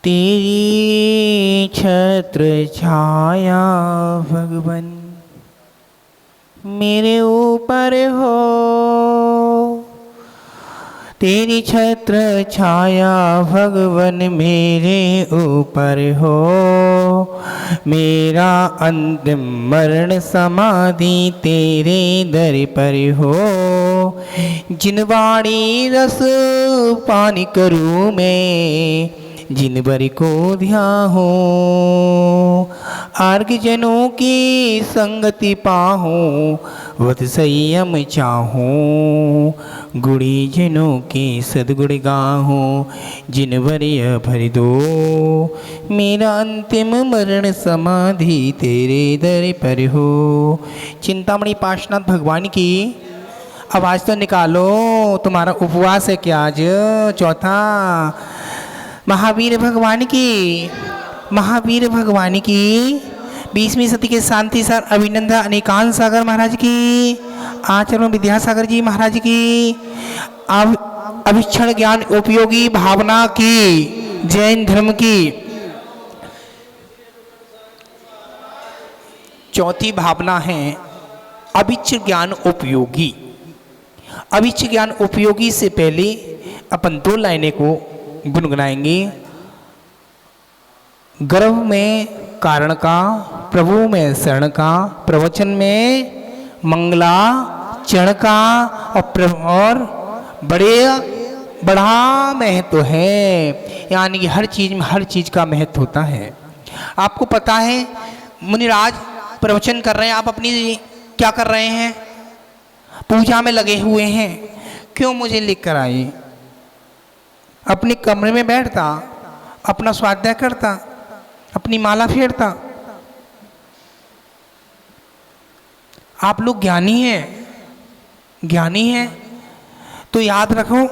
तेरी छत्र छाया भगवन मेरे ऊपर हो, तेरी छत्र छाया भगवन मेरे ऊपर हो। मेरा अंतिम मरण समाधि तेरे दर पर हो। जिनवाणी रस पान करूँ मैं, जिन बर को ध्याहूँ। आर्ग जनों की संगति पाहूँ, वत संयम चाहूँ। गुणी जनों के सद्गुण गाहूँ, जिन बर यह भर दो। मेरा अंतिम मरण समाधि तेरे दर पर हो। चिंतामणि पार्श्वनाथ भगवान की आवाज़ तो निकालो, तुम्हारा उपवास है क्या आज? चौथा महावीर भगवान की, महावीर भगवान की 20वीं सदी के शांति सर अभिनंदन अनेकांत सागर महाराज की, आचरण विद्यासागर जी महाराज की, अभिक्षण ज्ञान उपयोगी भावना की, जैन धर्म की चौथी भावना है अभिच्छ ज्ञान उपयोगी। अभिच्छ ज्ञान उपयोगी से पहले अपन 2 लाइनें को गुनगुनाएंगे। गर्भ में कारण का, प्रभु में शरण का, प्रवचन में मंगलाचरण का और बड़ा महत्व है। यानी कि हर चीज में हर चीज का महत्व होता है। आपको पता है मुनिराज प्रवचन कर रहे हैं, आप अपनी क्या कर रहे हैं? पूजा में लगे हुए हैं। क्यों मुझे लिख कर आए? अपने कमरे में बैठता, अपना स्वाध्याय करता, अपनी माला फेरता। आप लोग ज्ञानी हैं, ज्ञानी हैं तो याद रखो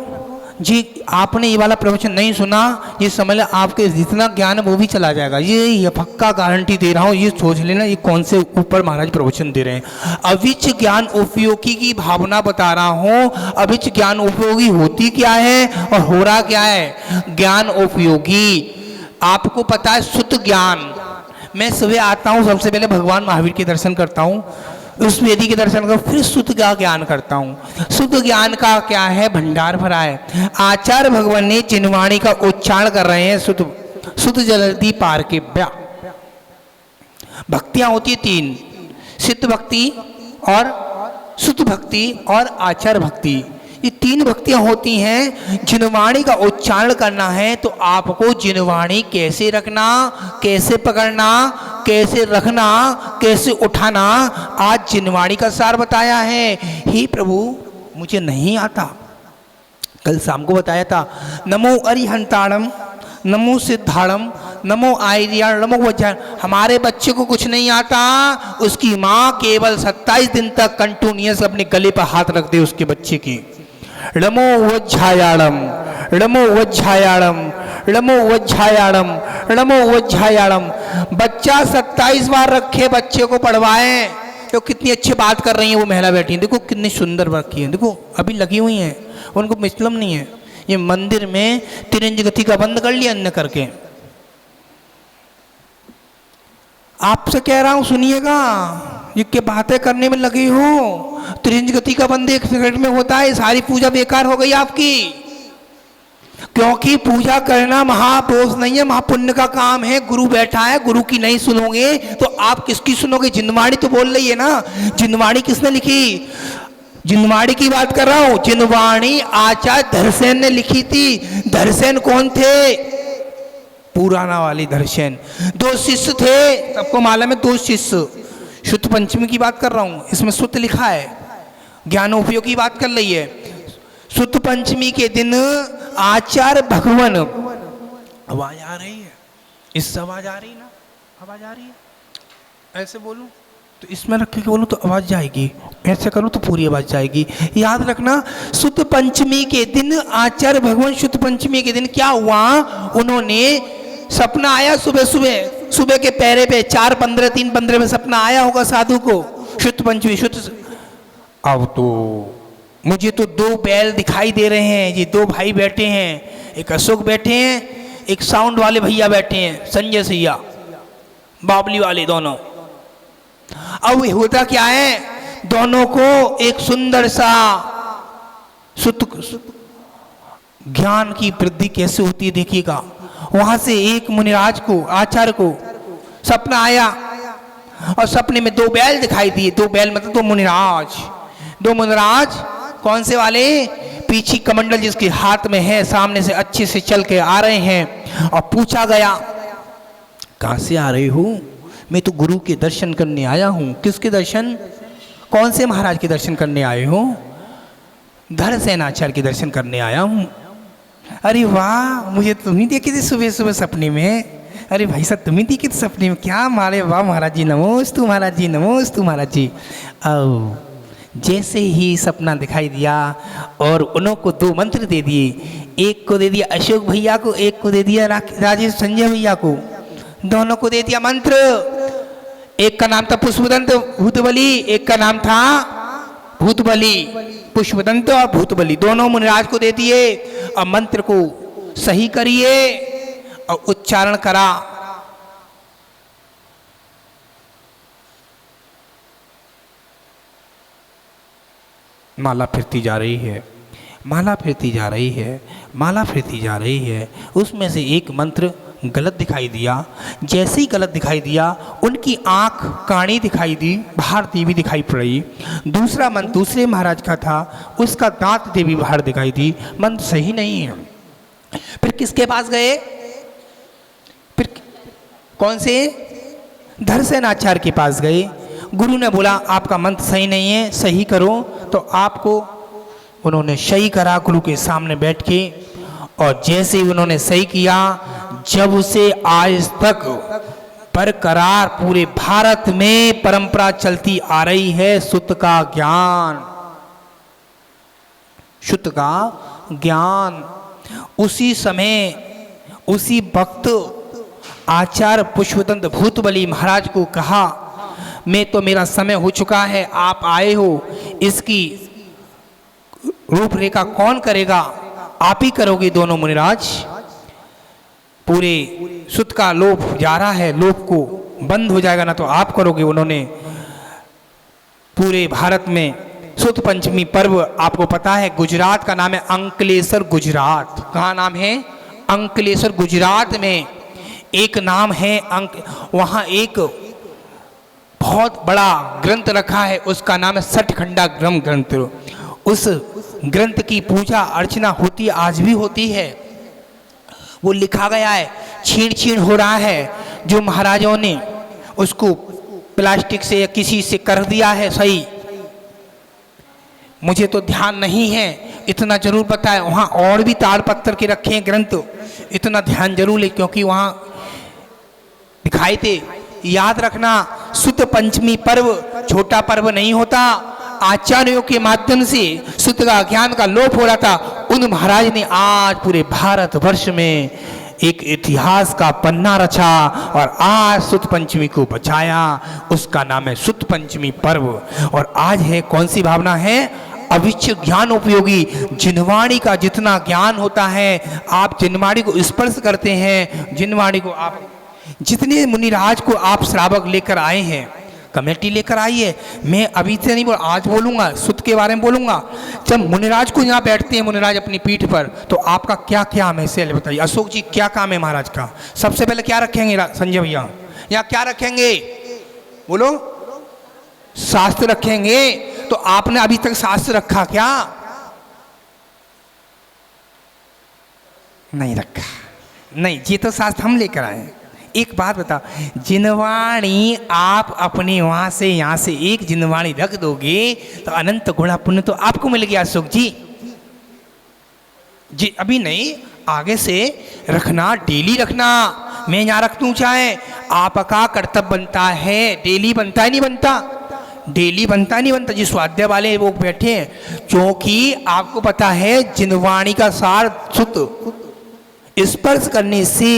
जी, आपने ये वाला प्रवचन नहीं सुना, ये समझ ले आपके जितना ज्ञान है वो भी चला जाएगा। ये पक्का गारंटी दे रहा हूँ। ये सोच लेना ये कौन से ऊपर महाराज प्रवचन दे रहे हैं। अभिच्छ ज्ञान उपयोगी की भावना बता रहा हूँ। अभिच्छ ज्ञान उपयोगी होती क्या है और हो रहा क्या है? ज्ञान उपयोगी आपको पता है शुद्ध ज्ञान। मैं सुबह आता हूँ, सबसे पहले भगवान महावीर के दर्शन करता हूँ, उस वेदी के दर्शन कर फिर शुद्ध का ज्ञान करता हूँ। शुद्ध ज्ञान का क्या है? भंडार भरा है। आचार्य भगवान ने चिन्वाणी का उच्चारण कर रहे हैं। शुद्ध जलधि पार के ब्या। भक्तियां होती है 3, सिद्ध भक्ति और शुद्ध भक्ति और आचार्य भक्ति। ये 3 भक्तियां होती हैं। जिनवाणी का उच्चारण करना है तो आपको जिनवाणी कैसे रखना, कैसे पकड़ना, कैसे रखना, कैसे उठाना, आज जिनवाणी का सार बताया है। हे प्रभु मुझे नहीं आता, कल शाम को बताया था। नमो अरिहंताणम, नमो सिद्धाणम, नमो आयर्याण, नमो वज्राण। हमारे बच्चे को कुछ नहीं आता, उसकी माँ केवल 27 दिन तक कंटिन्यूअस अपने गले पर हाथ रख दे उसके बच्चे की। नमो वज्रायाणम, नमो वज्रायाणम, नमो वज्रायाणम, नमो वज्रायाणम। बच्चा 27 बार रखे, बच्चे को पढ़वाए। तो कितनी अच्छी बात कर रही है वो महिला बैठी है, देखो कितनी सुंदर रखी है, देखो अभी लगी हुई हैं, उनको मिसलम नहीं है। ये मंदिर में तिरंज गति का बंद कर लिया अन्य करके। आपसे कह रहा हूं सुनिएगा, ये क्या बातें करने में लगी हो? त्रिंज गति का बंद 1 सेकंड में होता है। सारी पूजा बेकार हो गई आपकी, क्योंकि पूजा करना महापोष नहीं है, महापुण्य का काम है। गुरु बैठा है, गुरु की नहीं सुनोगे तो आप किसकी सुनोगे? जिनवाणी तो बोल रही है ना। जिनवाणी किसने लिखी? जिनवाणी की बात कर रहा हूं। जिनवाणी आचार्य धरसेन ने लिखी थी। धरसेन कौन थे? पुराना वाली धरसेन। 2 शिष्य थे, सबको मालूम है 2 शिष्य। शुद्ध पंचमी की बात कर रहा हूं, इसमें शुद्ध लिखा है। ज्ञान उपयोग की बात कर रही है। शुद्ध पंचमी के दिन आचार्य भगवान, आवाज आ रही है? इससे आवाज आ रही ना? आवाज आ रही है? ऐसे बोलूं तो इसमें रख के बोलूं तो आवाज जाएगी, ऐसे करूं तो पूरी आवाज जाएगी। याद रखना, शुद्ध पंचमी के दिन आचार्य भगवान, शुद्ध पंचमी के दिन क्या हुआ? उन्होंने सपना आया सुबह के पहरे पे 4:15 3:15 में सपना आया होगा साधु को। शुद्ध पंचमी अब तो मुझे तो 2 बैल दिखाई दे रहे हैं। ये 2 भाई बैठे हैं, एक अशोक बैठे हैं, एक साउंड वाले भैया बैठे हैं, संजय सैया, बावली वाले दोनों। अब होता क्या है, दोनों को एक सुंदर सा ज्ञान की वृद्धि कैसे होती है देखिएगा। वहां से एक मुनिराज को, आचार्य को सपना आया और सपने में दो बैल दिखाई दिए। दो बैल मतलब दो मुनिराज कौन से वाले, पीछे कमंडल जिसके हाथ में है, सामने से अच्छे से चल के आ रहे हैं। और पूछा गया कहां से आ रहे हो? मैं तो गुरु के दर्शन करने आया हूं। किसके दर्शन? कौन से महाराज के दर्शन करने आए हो? धरसेनाचार्य के दर्शन करने आया हूं। अरे वाह, मुझे तुम ही देखे थे सुबह सुबह सपने में। अरे भाई साहब, तुम ही देखे थे सपने में क्या? मारे वाह महाराज जी, नमोस्तु महाराज जी, नमोस्तु महाराज जी। जैसे ही सपना दिखाई दिया और उन्हों को दो मंत्र दे दिए। एक को दे दिया अशोक भैया को, एक को दे दिया राजेश संजय भैया को। दोनों को दे दिया मंत्र। एक का नाम था पुष्पदंत भूतबली, एक का नाम था भूतबली। पुष्पदंत और भूतबली दोनों मुनिराज को दे दिए। और मंत्र को सही करिए और उच्चारण करा। माला फिरती जा रही है, माला फिरती जा रही है, माला फिरती जा रही है। उसमें से एक मंत्र गलत दिखाई दिया। जैसे ही गलत दिखाई दिया, उनकी आंख काणी दिखाई दी, बाहर देवी दिखाई पड़ी। दूसरा मंत्र दूसरे महाराज का था, उसका दांत देवी बाहर दिखाई दी। मंत्र सही नहीं है। फिर किसके पास गए? फिर कौन से? धरसेनाचार्य के पास गए। गुरु ने बोला आपका मंत्र सही नहीं है, सही करो। तो आपको उन्होंने सही करा गुरु के सामने बैठ के। और जैसे ही उन्होंने सही किया, जब से आज तक बरकरार पूरे भारत में परंपरा चलती आ रही है सुत का ज्ञान, सुत का ज्ञान। उसी समय उसी वक्त आचार्य पुष्पदंत भूतबली महाराज को कहा, मैं तो मेरा समय हो चुका है, आप आए हो, इसकी रूपरेखा कौन करेगा? आप ही करोगे दोनों मुनिराज। पूरे सुत का लोप जा रहा है, लोप को बंद हो जाएगा ना तो आप करोगे। उन्होंने पूरे भारत में सुत पंचमी पर्व, आपको पता है गुजरात का नाम है अंकलेश्वर गुजरात। कहाँ नाम है? अंकलेश्वर गुजरात में एक नाम है वहाँ एक बहुत बड़ा ग्रंथ रखा है, उसका नाम है सठखंडा ग्रंथ। उस ग्रंथ की पूजा अर्चना होती, आज भी होती है। वो लिखा गया है, छीण छीण हो रहा है। जो महाराजों ने उसको प्लास्टिक से या किसी से कर दिया है सही, मुझे तो ध्यान नहीं है, इतना जरूर पता है वहाँ और भी ताड़ पत्थर के रखे हैं ग्रंथ, इतना ध्यान जरूर ले, क्योंकि वहाँ दिखाए थे। याद रखना, सुत पंचमी पर्व छोटा पर्व नहीं होता। आचार्यों के माध्यम से सुत का ज्ञान का लोप हो रहा था। उन महाराज ने आज पूरे भारत वर्ष में एक इतिहास का पन्ना रचा और आज सुत पंचमी को बचाया। उसका नाम है सुत पंचमी पर्व। और आज है कौन सी भावना है? अविच्छ ज्ञान उपयोगी। जिनवाणी का जितना ज्ञान होता है, आप जिनवाणी को स्पर्श करते हैं, जिनवाणी को आप जितने मुनिराज को आप श्रावक लेकर आए हैं, कमेटी लेकर आई है। मैं अभी से नहीं आज बोलूंगा, सुत के बारे में बोलूंगा। जब मुनिराज को यहाँ बैठते हैं, मुनिराज अपनी पीठ पर, तो आपका क्या क्या काम है इसे बताइए। अशोक जी क्या काम है महाराज का? सबसे पहले क्या रखेंगे संजय भैया? यहाँ क्या रखेंगे? बोलो। शास्त्र रखेंगे। तो आपने अभी तक शास्त्र रखा क्या? नहीं रखा। नहीं, ये तो शास्त्र हम लेकर आए। एक बात बताओ, जिनवाणी आप अपने वहां से यहाँ से एक जिनवाणी रख दोगे तो अनंत गुणा पुण्य तो आपको मिल गया अशोक जी। जी अभी नहीं, आगे से रखना, डेली रखना। मैं यहाँ रख दूँ चाहे, आपका कर्तव्य बनता है। डेली बनता है नहीं बनता? डेली बनता नहीं बनता। जिस स्वाध्याय वाले वो बैठे हैं, क्योंकि आपको पता है जिनवाणी का सार सुत स्पर्श करने से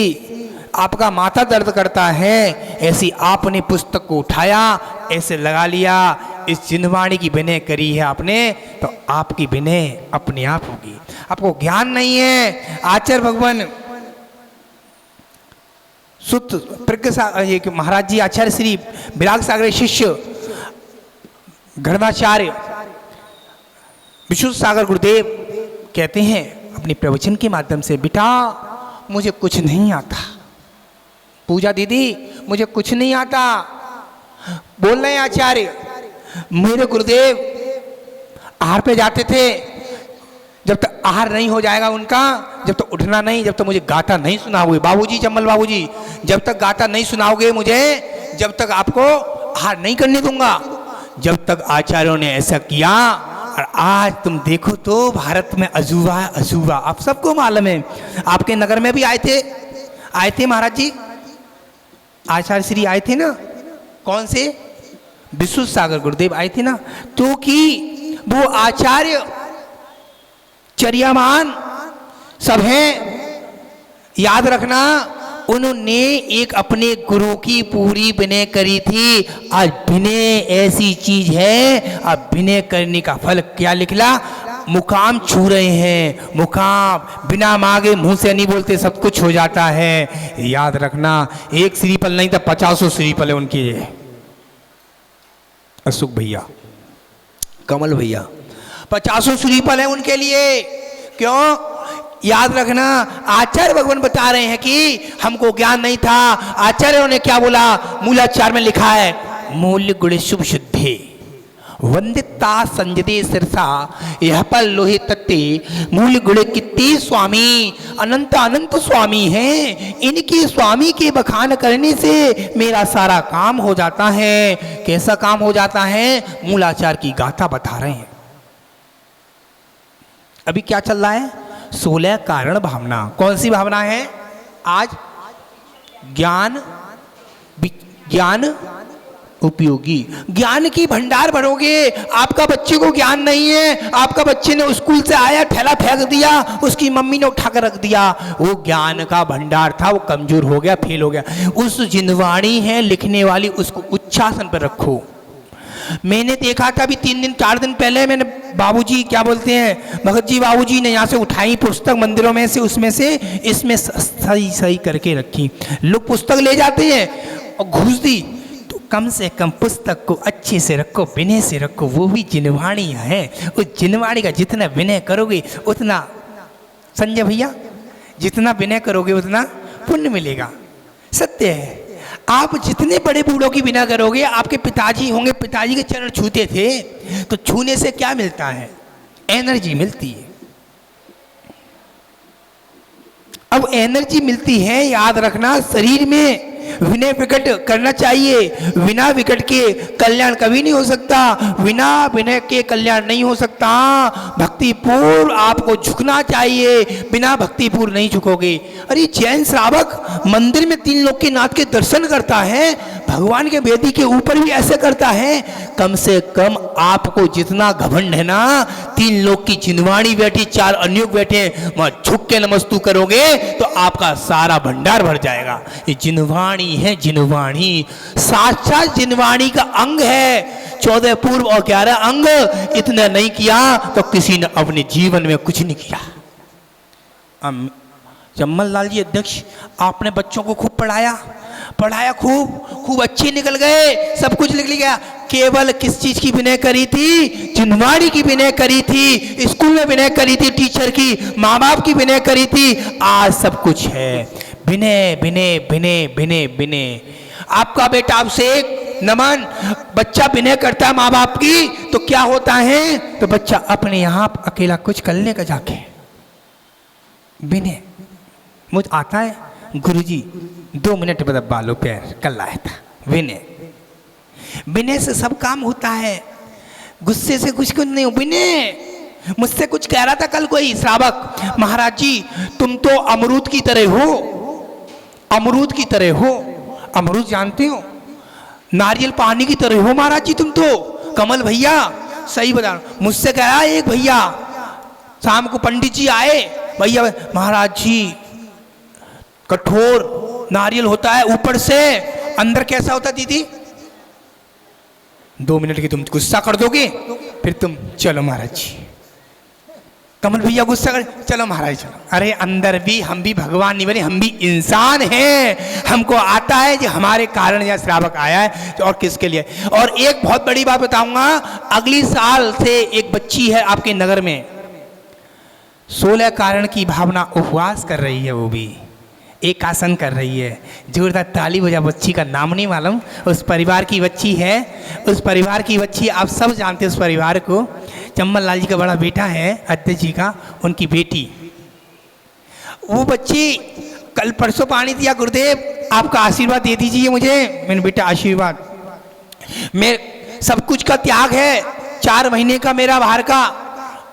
आपका माथा दर्द करता है। ऐसी आपने पुस्तक को उठाया, ऐसे लगा लिया, इस जिनवाणी की विनय करी है आपने, तो आपकी विनय अपने आप होगी। आपको ज्ञान नहीं है। आचार्य भगवान सुत प्रज्ञ ये महाराज जी आचार्य श्री विराग सागर शिष्य गणनाचार्य विशुद्ध सागर गुरुदेव कहते हैं अपने प्रवचन के माध्यम से, बेटा मुझे कुछ नहीं आता, पूजा दीदी मुझे कुछ नहीं आता। बोल रहे हैं आचार्य, मेरे गुरुदेव आहार पे जाते थे, जब तक आहार नहीं हो जाएगा उनका, जब तक उठना नहीं, जब तक मुझे गाता नहीं सुनाओगे बाबूजी, चम्बल बाबूजी, जब तक गाता नहीं सुनाओगे मुझे, जब तक आपको आहार नहीं करने दूंगा। जब तक आचार्यों ने ऐसा किया, और आज तुम देखो तो भारत में अजूबा अजूबा, आप सबको मालूम है। आपके नगर में भी आए थे महाराज जी, आचार्य श्री आए थे ना, कौन से विशुद्ध सागर गुरुदेव आए थे ना, तो कि वो आचार्य चर्यामान सब हैं, याद रखना। उन्होंने एक अपने गुरु की पूरी विनय करी थी। आज विनय ऐसी चीज है, अब विनय करने का फल क्या निकला, मुकाम छू रहे हैं। मुकाम बिना मांगे मुंह से नहीं बोलते, सब कुछ हो जाता है। याद रखना, एक श्रीफल नहीं था, 50 श्रीफल है उनके। अशोक भैया, कमल भैया, 50 श्रीफल है उनके लिए। क्यों? याद रखना, आचार्य भगवान बता रहे हैं कि हमको ज्ञान नहीं था। आचार्यों ने क्या बोला, मूलाचार में लिखा है, मूल्य गुण शुभ शुद्धे वंदिता संजदे सिरसा यह पर लोहे तत्ते मूल गुण कितने स्वामी अनंत अनंत स्वामी हैं। इनके स्वामी के बखान करने से मेरा सारा काम हो जाता है। कैसा काम हो जाता है? मूलाचार की गाथा बता रहे हैं। अभी क्या चल रहा है? 16 कारण भावना। कौन सी भावना है आज? ज्ञान, ज्ञान उपयोगी। ज्ञान की भंडार भरोगे। आपका बच्चे को ज्ञान नहीं है, आपका बच्चे ने स्कूल से आया ठेला फेंक दिया, उसकी मम्मी ने उठा कर रख दिया, वो ज्ञान का भंडार था, वो कमजोर हो गया, फेल हो गया। उस जिनवाणी है लिखने वाली, उसको उच्चासन पर रखो। मैंने देखा था अभी 3 दिन 4 दिन पहले, मैंने बाबूजी क्या बोलते हैं, भगत जी बाबूजी ने यहाँ से उठाई पुस्तक मंदिरों में से, उसमें से इसमें सही सही करके रखी। लोग पुस्तक ले जाते हैं और घुस दी, तो कम से कम पुस्तक को अच्छे से रखो, विनय से रखो। वो भी जिनवाणी है, उस जिनवाणी का जितना विनय करोगे उतना, संजय भैया, जितना विनय करोगे उतना पुण्य मिलेगा। सत्य है। आप जितने बड़े बूढ़ों की बिना करोगे, आपके पिताजी होंगे, पिताजी के चरण छूते थे, तो छूने से क्या मिलता है? एनर्जी मिलती है। अब एनर्जी मिलती है, याद रखना, शरीर में विनय विकट करना चाहिए। बिना विकट के कल्याण कभी नहीं हो सकता, बिना विनय के कल्याण नहीं हो सकता। भक्तिपूर्व आपको झुकना चाहिए, बिना भक्तिपूर्व नहीं झुकोगे। अरे जैन श्रावक मंदिर में 3 लोक के नाथ के दर्शन करता है, भगवान के वेदी के ऊपर भी ऐसे करता है। कम से कम आपको जितना घमंड है ना, 3 लोक की जिनवाणी बैठी, 4 अन्योग बैठे, वहां झुक के नमस्तु करोगे तो आपका सारा भंडार भर जाएगा। ये जिनवाणी है, जिनवाणी साक्षात जिनवाणी का अंग है। 14 पूर्व और 11 अंग। इतना नहीं किया तो किसी ने अपने जीवन में कुछ नहीं किया। जम्मल लाल जी अध्यक्ष, आपने बच्चों को खूब पढ़ाया, खूब अच्छे निकल गए, सब कुछ निकल गया। केवल किस चीज की विनय करी थी? जिनवाणी की विनय करी थी, स्कूल में विनय करी थी, टीचर की, माँ बाप की विनय करी थी। आज सब कुछ है। विनय विनय विनय विनय विनय। आपका बेटा आपसे नमन, बच्चा विनय करता है माँ बाप की, तो क्या होता है? तो बच्चा अपने यहाँ अकेला कुछ कर लेगा जाके। विनय मुझे आता है गुरुजी, 2 मिनट बाद बालों पैर कर लाया था। विनय से सब काम होता है, गुस्से से कुछ नहीं। विनय, मुझसे कुछ कह रहा था कल कोई श्रावक, महाराज जी तुम तो अमरूद की तरह हो, अमरूद की तरह हो। अमरूद जानते हो? नारियल पानी की तरह हो महाराज जी तुम तो। कमल भैया सही बता, मुझसे कह रहा एक भैया, शाम को पंडित जी आए, भैया महाराज जी कठोर नारियल होता है ऊपर से, अंदर कैसा होता दीदी? 2 मिनट की तुम गुस्सा कर दोगे, फिर तुम चलो महाराज जी, कमल भैया गुस्सा कर, चलो महाराज चलो। अरे अंदर भी हम भी भगवान नहीं बने, हम भी इंसान हैं। हमको आता है कि हमारे कारण यह श्रावक आया है और किसके लिए। और एक बहुत बड़ी बात बताऊंगा, अगली साल से एक बच्ची है आपके नगर में, 16 कारण की भावना उपवास कर रही है, वो भी एक आसन कर रही है। जोरदार ताली बजा। बच्ची का नाम नहीं मालूम, उस परिवार की बच्ची है। उस परिवार की बच्ची आप सब जानते हैं उस परिवार को। चम्मन लाल जी का बड़ा बेटा है, अध्यक्ष जी का, उनकी बेटी। वो बच्ची कल परसों पानी दिया, गुरुदेव आपका आशीर्वाद दे दीजिए मुझे। मैंने बेटा आशीर्वाद, मैं सब कुछ का त्याग है, 4 महीने का मेरा बाहर का,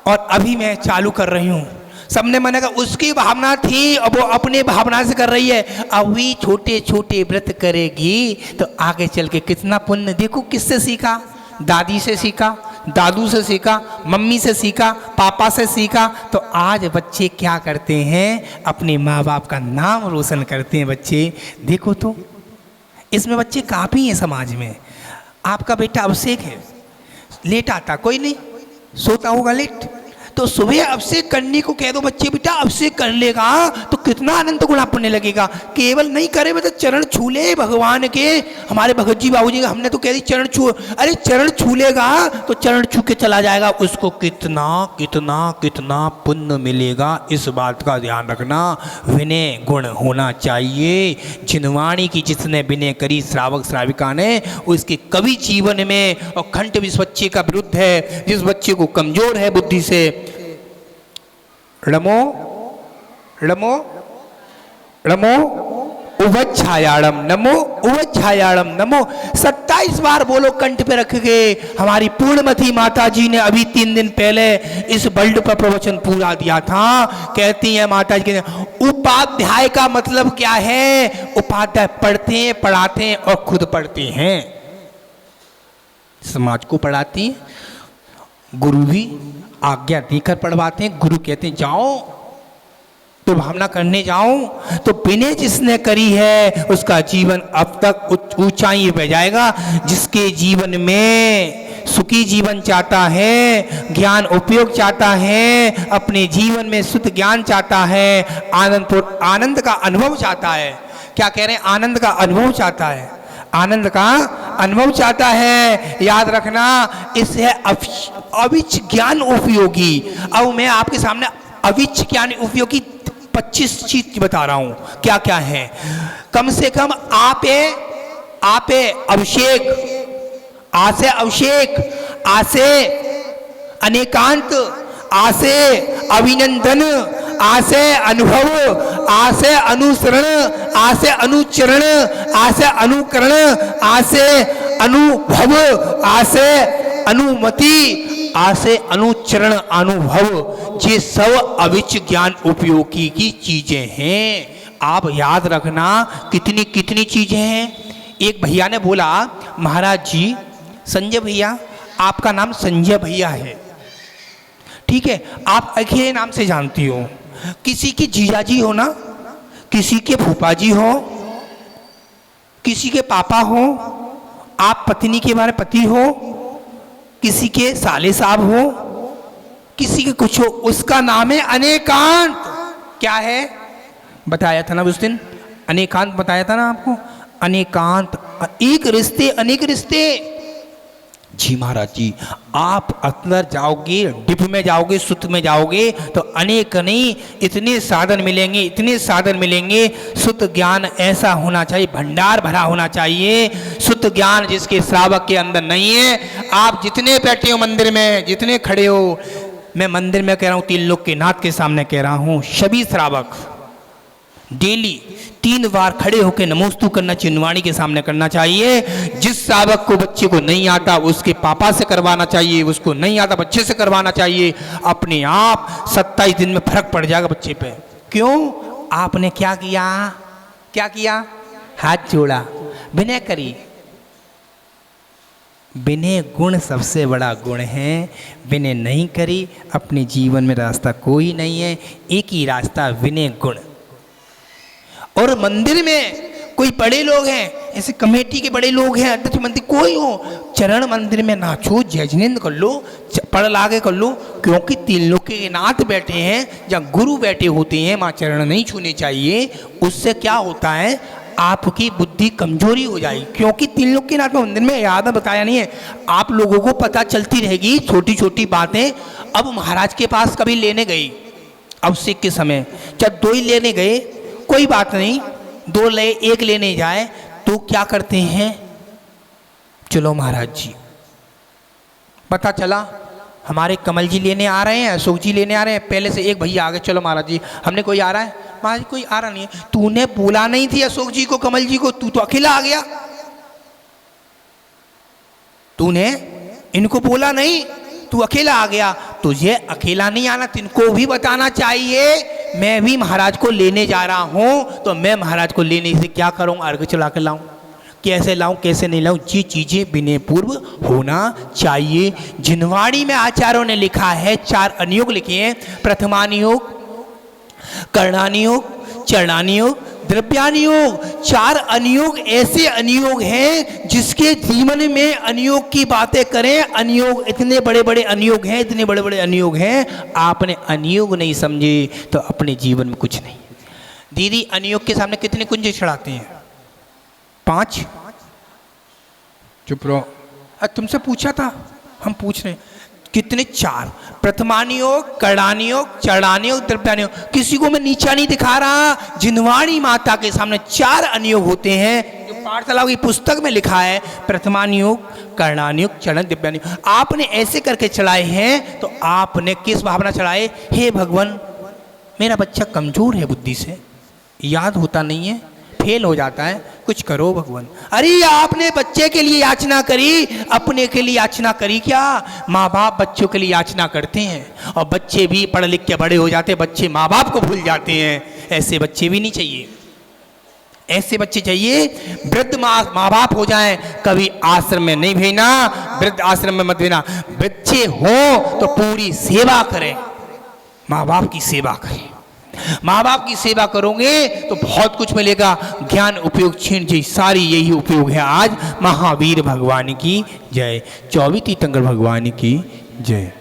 और अभी मैं चालू कर रही हूँ। सबने मना कर, उसकी भावना थी और वो अपने भावना से कर रही है। अभी छोटे छोटे व्रत करेगी तो आगे चल के कितना पुण्य। देखो किससे सीखा, दादी से सीखा, दादू से सीखा, मम्मी से सीखा, पापा से सीखा। तो आज बच्चे क्या करते हैं, अपने माँ बाप का नाम रोशन करते हैं बच्चे। देखो तो इसमें बच्चे काफ़ी हैं समाज में। आपका बेटा अभिषेक है, लेट आता, कोई नहीं सोता होगा लेट, तो सुबह अभिषेक करने को कह दो बच्चे, बेटा अभिषेक कर लेगा तो कितना आनंद गुणा पुण्य लगेगा। केवल नहीं करे मतलब चरण छू ले भगवान के। हमारे भगत जी बाबू जी का हमने तो कह दी चरण छू, अरे चरण छू लेगा तो चरण छू के चला जाएगा, उसको कितना कितना कितना पुण्य मिलेगा। इस बात का ध्यान रखना। विनय गुण होना चाहिए। जिनवाणी की जिसने विनय करी श्रावक श्राविका ने, उसके कवि जीवन में। और खंड भी इस बच्चे का विरुद्ध है, जिस बच्चे को कमजोर है बुद्धि से। रमो रमो रमो उवच्छायाड़म नमो, उवच्छायाड़म नमो। 27 बार बोलो कंठ पे रख के। हमारी पूर्णमती माता जी ने अभी 3 दिन पहले इस वर्ल्ड पर प्रवचन पूरा दिया था। कहती हैं माता जी, उपाध्याय का मतलब क्या है? उपाध्याय पढ़ते हैं, पढ़ाते हैं और खुद पढ़ते हैं, समाज को पढ़ाती हैं। गुरु भी आज्ञा देकर पढ़वाते हैं। गुरु कहते हैं जाओ तो भावना करने जाओ। तो विनय जिसने करी है उसका जीवन अब तक ऊंचाई पे जाएगा। जिसके जीवन में सुखी जीवन चाहता है, ज्ञान उपयोग चाहता है, अपने जीवन में शुद्ध ज्ञान चाहता है, आनंद का अनुभव चाहता है। क्या कह रहे हैं? आनंद का अनुभव चाहता है, आनंद का अनुभव चाहता है। याद रखना, इससे अविच ज्ञान उपयोगी। अब मैं आपके सामने अविच ज्ञान उपयोगी 25 चीज बता रहा हूं। क्या क्या है? कम से कम आपे अभिषेक, आसे अभिषेक, आसे अनेकांत, आसे अभिनंदन, आसे अनुभव, आसे अनुसरण, आसे अनुचरण, आसे अनुकरण, आसे अनुभव, आसे अनुमति, आसे अनुचरण अनुभव। ये सब अविच ज्ञान उपयोगी की चीजें हैं। आप याद रखना कितनी कितनी चीजें हैं। एक भैया ने बोला, महाराज जी संजय भैया, आपका नाम संजय भैया है, ठीक है, आप अखिले नाम से जानती हो। किसी के जीजाजी हो ना, किसी के फूफा जी हो, किसी के पापा हो, आप पत्नी के बारे पति हो, किसी के साले साहब हो, किसी के कुछ हो, उसका नाम है अनेकांत। क्या है? बताया था ना उस दिन, अनेकांत बताया था ना आपको। अनेकांत, एक रिश्ते अनेक रिश्ते। जी महाराज जी, आप अंदर जाओगे, डिप में जाओगे, सुत में जाओगे तो अनेक नहीं, इतने साधन मिलेंगे, इतने साधन मिलेंगे। सुत ज्ञान ऐसा होना चाहिए, भंडार भरा होना चाहिए। सुत ज्ञान जिसके श्रावक के अंदर नहीं है। आप जितने बैठे हो मंदिर में, जितने खड़े हो, मैं मंदिर में कह रहा हूँ, 3 लोग के नाथ के सामने कह रहा हूँ, सभी श्रावक डेली 3 बार खड़े होकर नमोस्तु करना, चिन्हवाणी के सामने करना चाहिए। जिस श्रावक को बच्चे को नहीं आता उसके पापा से करवाना चाहिए, उसको नहीं आता बच्चे से करवाना चाहिए। अपने आप 27 दिन में फर्क पड़ जाएगा बच्चे पे। क्यों? आपने क्या किया? क्या किया? हाथ जोड़ा, विनय करी। विनय गुण सबसे बड़ा गुण है। विनय नहीं करी, अपने जीवन में रास्ता कोई नहीं है। एक ही रास्ता, विनय गुण। और मंदिर में कोई बड़े लोग हैं, ऐसे कमेटी के बड़े लोग हैं, अध्यक्ष मंत्री कोई हो, चरण मंदिर में नाचो, जयजनिंद कर लो, पढ़ लागे कर लो, क्योंकि तीन लोग के नाथ बैठे हैं, जहाँ गुरु बैठे होते हैं, वहाँ चरण नहीं छूने चाहिए। उससे क्या होता है, आपकी बुद्धि कमजोरी हो जाएगी, क्योंकि तीन लोग के नाथ मंदिर में याद बताया नहीं है, आप लोगों को पता चलती रहेगी छोटी छोटी बातें। अब महाराज के पास कभी लेने गई, अभिषेक के समय जब 2 ही लेने गए, कोई बात नहीं, 2 ले, 1 लेने जाए तो क्या करते हैं, चलो महाराज जी, पता चला हमारे कमल जी लेने आ रहे हैं, अशोक जी लेने आ रहे हैं, पहले से एक भैया आ गए, चलो महाराज जी हमने कोई आ रहा है, महाराज जी कोई आ रहा नहीं है, तूने बोला नहीं थी अशोक जी को, कमल जी को, तू तो अकेला आ गया, तूने इनको बोला नहीं, तू अकेला आ गया, तुझे अकेला नहीं आना, तिनको भी बताना चाहिए, मैं भी महाराज को लेने जा रहा हूं, तो मैं महाराज को लेने से क्या करूं, अर्घ चला कर लाऊं, कैसे लाऊं कैसे नहीं लाऊं, ये चीजें विनय पूर्व होना चाहिए। जिनवाड़ी में आचार्यों ने लिखा है, 4 अनुयोग लिखे हैं, प्रथमानुयोग, कर्णानुयोग, चरणानुयोग, द्रव्यानुयोग। 4 अनुयोग ऐसे अनुयोग हैं जिसके जीवन में अनुयोग की बातें करें। अनुयोग इतने बड़े बड़े अनुयोग हैं, इतने बड़े बड़े अनुयोग हैं, आपने अनुयोग नहीं समझे तो अपने जीवन में कुछ नहीं। दीदी अनुयोग के सामने कितने कुंजे चढ़ाते हैं, 5। चुप रहो, तुमसे पूछा था, हम पूछ रहे हैं कितने, 4। प्रथमानुयोग, कर्णानुयोग, चरणानुयोग, द्रव्यानुयोग। किसी को मैं नीचा नहीं दिखा रहा, जिनवाड़ी माता के सामने 4 अनुयोग होते हैं, जो पाठशाला की पुस्तक में लिखा है, प्रथमानुयोग, कर्णानुयोग, चरण, द्रव्यानुयोग। आपने ऐसे करके चढ़ाए हैं, तो आपने किस भावना चढ़ाए, हे भगवान मेरा बच्चा कमजोर है बुद्धि से, याद होता नहीं है, फेल हो जाता है, कुछ करो भगवान। अरे आपने बच्चे के लिए याचना करी, अपने के लिए याचना करी क्या? माँ बाप बच्चों के लिए याचना करते हैं, और बच्चे भी पढ़ लिख के बड़े हो जाते हैं, बच्चे माँ बाप को भूल जाते हैं। ऐसे बच्चे भी नहीं चाहिए, ऐसे बच्चे चाहिए वृद्ध माँ बाप हो जाएं, कभी आश्रम में नहीं भेजना, वृद्ध आश्रम में मत भेजना। बच्चे हो तो पूरी सेवा करें, माँ बाप की सेवा करें। माँ बाप की सेवा करोगे तो बहुत कुछ मिलेगा। ज्ञान उपयोग क्षीण जी, सारी यही उपयोग है। आज महावीर भगवान की जय, 24 तीर्थंकर भगवान की जय।